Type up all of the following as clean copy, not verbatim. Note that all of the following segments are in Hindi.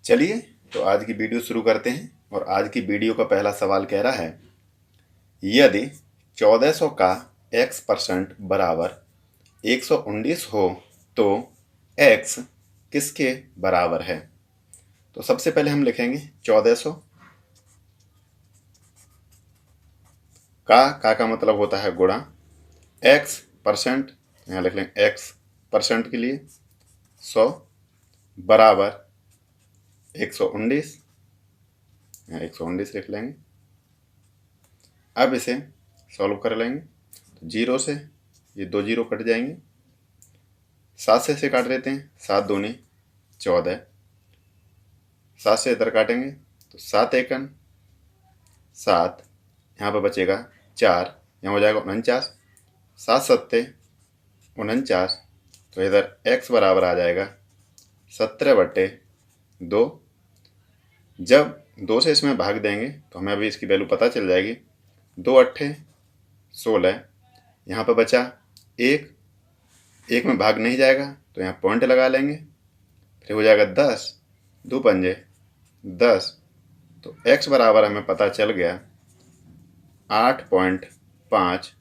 चलिए तो आज की वीडियो शुरू करते हैं। और आज की वीडियो का पहला सवाल कह रहा है, यदि 1400 का x% बराबर 119 हो तो x किसके बराबर है। तो सबसे पहले हम लिखेंगे 1400 का मतलब होता है गुणा x%, यहाँ लिख लेंगे x% के लिए 100 बराबर 119, यहाँ 119 लिख लेंगे। अब इसे सॉल्व कर लेंगे तो 0 से ये 2 0 कट जाएंगे, 7 से इसे काट लेते हैं, 7 दूनी 14, 7 से इधर काटेंगे तो 7 एकन 7, यहाँ पर बचेगा 4, यहाँ हो जाएगा 49, 7 सत्ते 49, तो इधर x बराबर आ जाएगा 17/2। जब 2 से इसमें भाग देंगे तो हमें अभी इसकी वैल्यू पता चल जाएगी, 2 अट्ठे 16, यहाँ पर बचा 1 में भाग नहीं जाएगा तो यहाँ पॉइंट लगा लेंगे, फिर हो जाएगा 10, 2 पंजे 10, तो x बराबर हमें पता चल गया 8.5।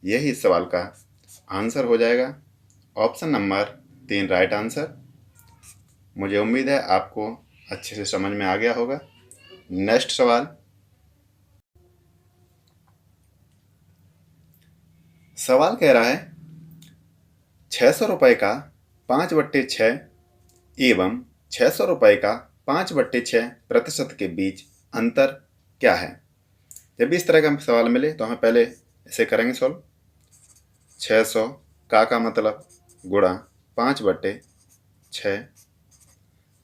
यही इस सवाल का आंसर हो जाएगा। Option number 3 right answer. मुझे उम्मीद है आपको अच्छे से समझ में आ गया होगा। नेक्स्ट सवाल, सवाल कह रहा है 600 रुपये का 5/6 एवं 600 रुपये का 5/6% के बीच अंतर क्या है। जब भी इस तरह का सवाल मिले तो हमें पहले इसे करेंगे सॉल्व। 600 का मतलब गुणा 5/6,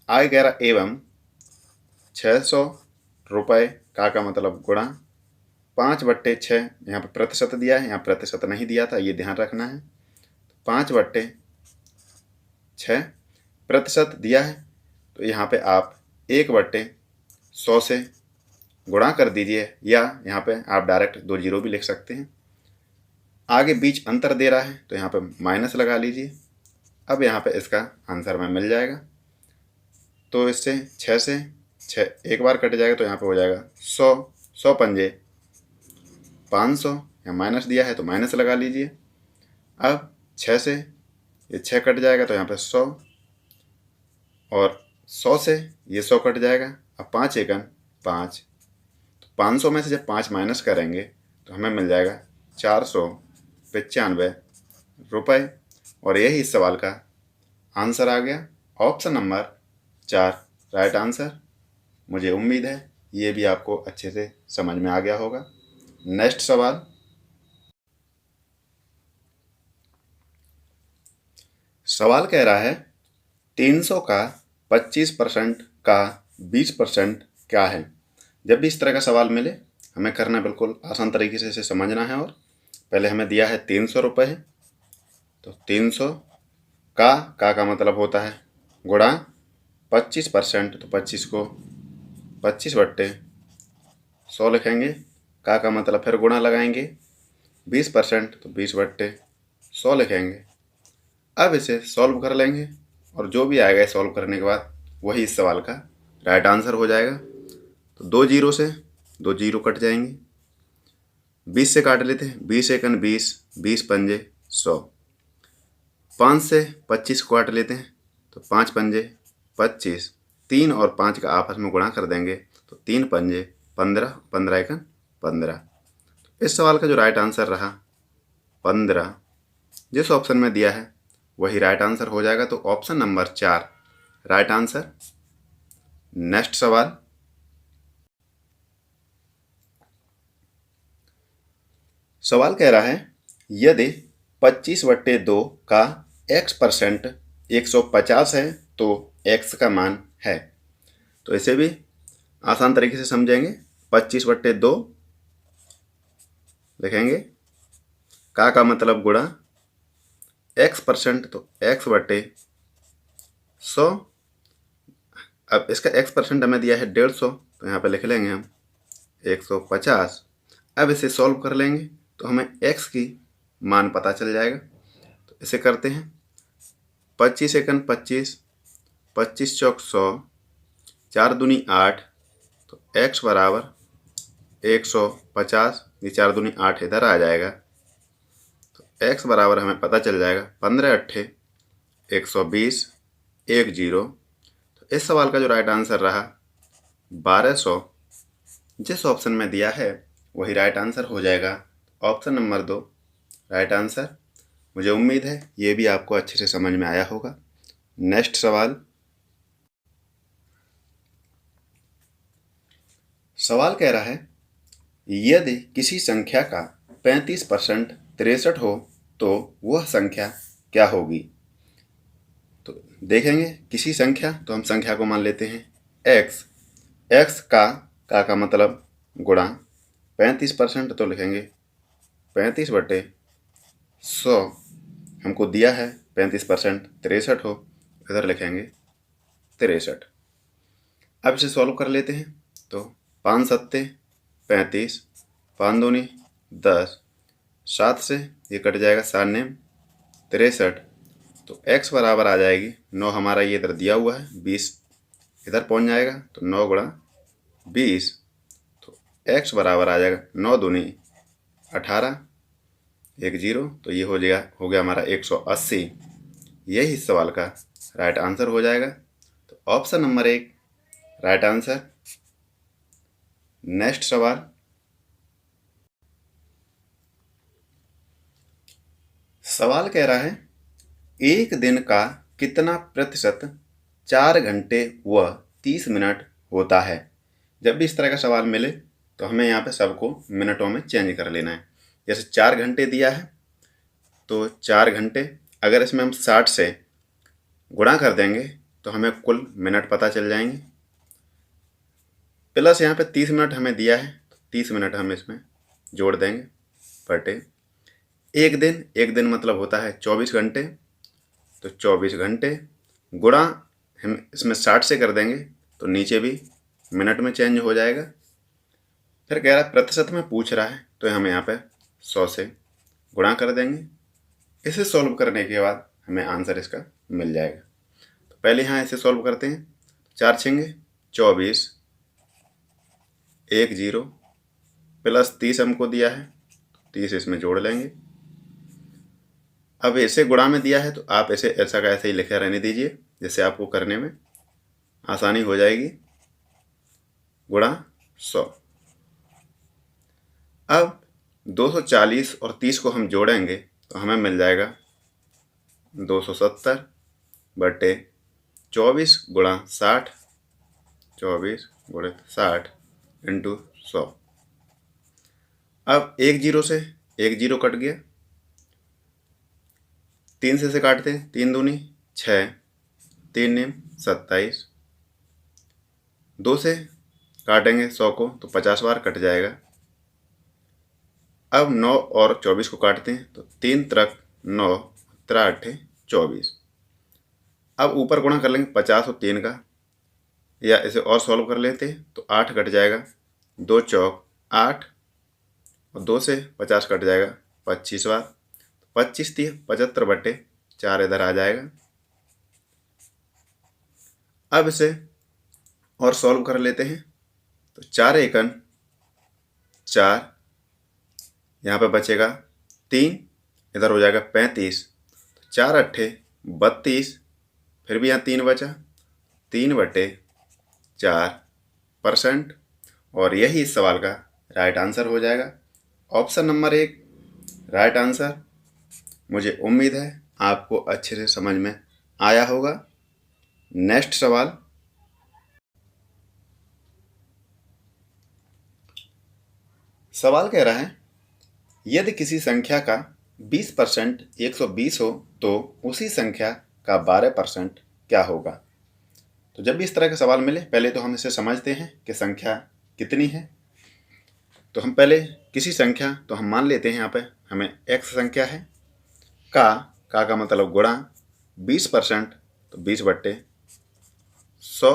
आगे कह रहा एवं 600 रुपये का मतलब गुणा 5/6, यहाँ पर प्रतिशत दिया है, यहाँ प्रतिशत नहीं दिया था, ये ध्यान रखना है। 5/6 प्रतिशत दिया है तो यहाँ पे आप 1/100 से गुणा कर दीजिए, या यहाँ पे आप डायरेक्ट 2 0 भी लिख सकते हैं। आगे बीच अंतर दे रहा है तो यहाँ पे माइनस लगा लीजिए। अब यहाँ पे इसका आंसर में मिल जाएगा। तो इससे 6 से 6 एक बार कट जाएगा तो यहाँ पे हो जाएगा 100, 100 पंजे 500, यहाँ माइनस दिया है तो माइनस लगा लीजिए। अब 6 से ये 6 कट जाएगा तो यहाँ पे 100, और 100 से ये 100 कट जाएगा। अब 5 एकन 5, तो 500 में से जब 5 माइनस करेंगे तो हमें मिल जाएगा 495 रुपये। और यही इस सवाल का आंसर आ गया। Option number 4 right answer. मुझे उम्मीद है ये भी आपको अच्छे से समझ में आ गया होगा। नेक्स्ट सवाल, सवाल कह रहा है 300 का 25% का 20% क्या है। जब भी इस तरह का सवाल मिले हमें करना बिल्कुल आसान तरीके से इसे समझना है। और पहले हमें दिया है 300 रुपये है, तो 300 का मतलब होता है गुणा 25%, तो 25 को 25/100 लिखेंगे। का मतलब फिर गुणा लगाएंगे, 20% तो 20/100 लिखेंगे। अब इसे सॉल्व कर लेंगे और जो भी आएगा सॉल्व करने के बाद वही इस सवाल का राइट आंसर हो जाएगा। तो 2 0 से 2 0 कट जाएंगे, 20 से काट लेते हैं, 20 एकन 20, 20 पंजे 100, 5 से 25 को काट लेते हैं तो 5 पंजे 25, 3 और 5 का आपस में गुणा कर देंगे तो 3 पंजे 15, 15 एकन 15। इस सवाल का जो राइट आंसर रहा 15, जिस ऑप्शन में दिया है वही राइट आंसर हो जाएगा। तो option number 4 right answer. Next सवाल, सवाल कह रहा है यदि 25/2 का x% 150 है तो x का मान है। तो इसे भी आसान तरीके से समझेंगे। 25/2 लिखेंगे, का मतलब गुणा x%, तो x/100। अब इसका x% हमें दिया है 150, तो यहाँ पे लिख लेंगे हम 150। अब इसे सॉल्व कर लेंगे तो हमें x की मान पता चल जाएगा। तो इसे करते हैं, 25 एकन 25, 25 चौक 100, 4 दूनी 8, तो x बराबर 150, ये 4 दूनी 8 इधर आ जाएगा, तो x बराबर हमें पता चल जाएगा 15 अट्ठे 120, 10। तो इस सवाल का जो राइट आंसर रहा 1200, जिस ऑप्शन में दिया है वही राइट आंसर हो जाएगा। Option number 2 right answer. मुझे उम्मीद है ये भी आपको अच्छे से समझ में आया होगा। नेक्स्ट सवाल कह रहा है यदि किसी संख्या का 35% 63 हो तो वह संख्या क्या होगी। तो देखेंगे किसी संख्या, तो हम संख्या को मान लेते हैं x। x का मतलब गुणा 35%, तो लिखेंगे 35/100। हमको दिया है 35% 63 हो, इधर लिखेंगे 63। अब इसे सॉल्व कर लेते हैं। तो 5 सत्ते 35, 5 दूनी 10, 7 से ये कट जाएगा 7 ने 63, तो x बराबर आ जाएगी 9। हमारा ये इधर दिया हुआ है 20, इधर पहुंच जाएगा, तो 9 गुणा 20, तो x बराबर आ जाएगा 9 दूनी 18, 10, तो ये हो गया हमारा 180। यही इस सवाल का राइट आंसर हो जाएगा। तो option number 1 right answer. Next सवाल कह रहा है एक दिन का कितना प्रतिशत 4 घंटे व 30 मिनट होता है। जब भी इस तरह का सवाल मिले तो हमें यहाँ पे सबको मिनटों में चेंज कर लेना है। जैसे 4 घंटे दिया है, तो 4 घंटे अगर इसमें हम 60 से गुणा कर देंगे तो हमें कुल मिनट पता चल जाएंगे। प्लस यहाँ पे 30 मिनट हमें दिया है, तो 30 मिनट हम इसमें जोड़ देंगे बटे एक दिन मतलब होता है 24 घंटे, तो 24 घंटे गुणा हम इसमें 60 से कर देंगे तो नीचे भी मिनट में चेंज हो जाएगा। फिर कह रहा है प्रतिशत में पूछ रहा है, तो हम यहाँ पे 100 से गुणा कर देंगे। इसे सॉल्व करने के बाद हमें आंसर इसका मिल जाएगा। तो पहले यहाँ इसे सॉल्व करते हैं। 4 छेंगे 24, 10 प्लस 30 हमको दिया है, 30 इसमें जोड़ लेंगे। अब इसे गुणा में दिया है, तो आप इसे ऐसा का ऐसे ही लिखे रहने दीजिए, जिससे आपको करने में आसानी हो जाएगी। गुणा 100। अब 240 और 30 को हम जोड़ेंगे तो हमें मिल जाएगा 270 बटे 24 गुणा 60, 24 गुणे 60 इंटू 100। अब 10 से 10 कट गया, 3 से काटते हैं, 3 दूनी 6, 3 नेम 27, 2 से काटेंगे 100 को तो 50 बार कट जाएगा। अब 9 और 24 को काटते हैं, तो 3 त्रिक 9, 3 अट्ठे 24। अब ऊपर गुणा कर लेंगे 50 और 3 का, या इसे और सॉल्व कर लेते हैं, तो 8 कट जाएगा, 2 चौक 8 और 2 से 50 कट जाएगा 25 बार, 25 3 75 बटे 4 इधर आ जाएगा। अब इसे और सॉल्व कर लेते हैं, तो 4 एकन 4, यहाँ पे बचेगा 3, इधर हो जाएगा 35, 4 अट्ठे 32, फिर भी यहाँ 3 बचा, 3 बटे 4%, और यही इस सवाल का राइट आंसर हो जाएगा। Option number 1 right answer. मुझे उम्मीद है आपको अच्छे से समझ में आया होगा। नेक्स्ट सवाल कह रहा है यदि किसी संख्या का 20% 120 हो तो उसी संख्या का 12% क्या होगा। तो जब भी इस तरह का सवाल मिले, पहले तो हम इसे समझते हैं कि संख्या कितनी है। तो हम पहले किसी संख्या, तो हम मान लेते हैं यहाँ पे हमें x संख्या है, का मतलब गुणा 20%, तो 20/100,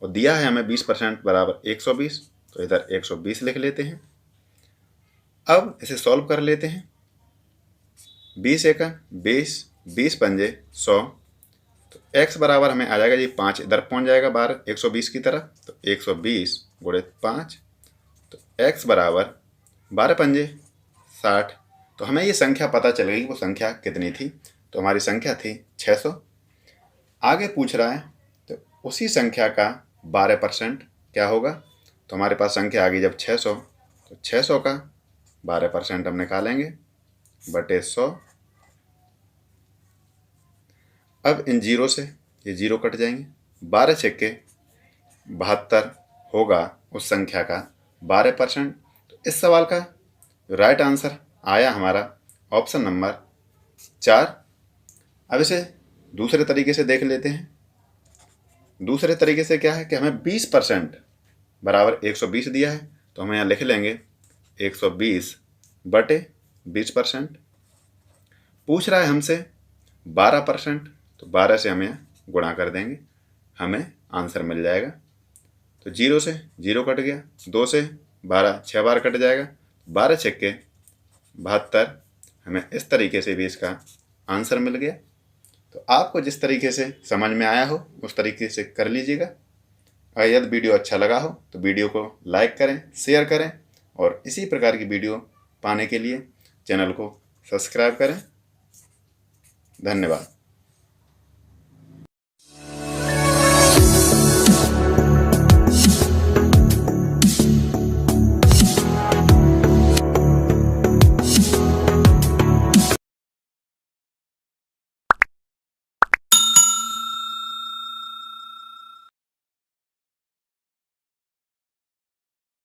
और दिया है हमें 20% बराबर 120, तो इधर 120 लिख लेते हैं। अब इसे सॉल्व कर लेते हैं। 20 एकम 20, 20 पंजे 100, तो x बराबर हमें आ जाएगा जी 5 इधर पहुंच जाएगा 12 120 की तरह, तो 120 गुणित 5, तो x बराबर 12 पंजे 60। तो हमें ये संख्या पता चल गई वो संख्या कितनी थी, तो हमारी संख्या थी 600। आगे पूछ रहा है तो उसी संख्या का 12% क्या होगा, तो हमारे पास संख्या आ गई जब 600, तो 600 का 12% हम निकालेंगे बटे 100। अब इन जीरो से ये जीरो कट जाएंगे, 12 छक्के 72 होगा उस संख्या का 12%। तो इस सवाल का राइट आंसर आया हमारा ऑप्शन नंबर 4। अब इसे दूसरे तरीके से देख लेते हैं। दूसरे तरीके से क्या है कि हमें 20% बराबर 120 दिया है, तो हम यहाँ लिख लेंगे 120 बटे 20%। पूछ रहा है हमसे 12%, तो 12 से हम यहाँ गुणा कर देंगे, हमें आंसर मिल जाएगा। तो जीरो से जीरो कट गया, 2 से 12 6 बार कट जाएगा, 12 छक्के 72। हमें इस तरीके से भी इसका आंसर मिल गया। तो आपको जिस तरीके से समझ में आया हो उस तरीके से कर लीजिएगा। अगर यदि वीडियो अच्छा लगा हो तो वीडियो को लाइक करें, शेयर करें और इसी प्रकार की वीडियो पाने के लिए चैनल को सब्सक्राइब करें। धन्यवाद।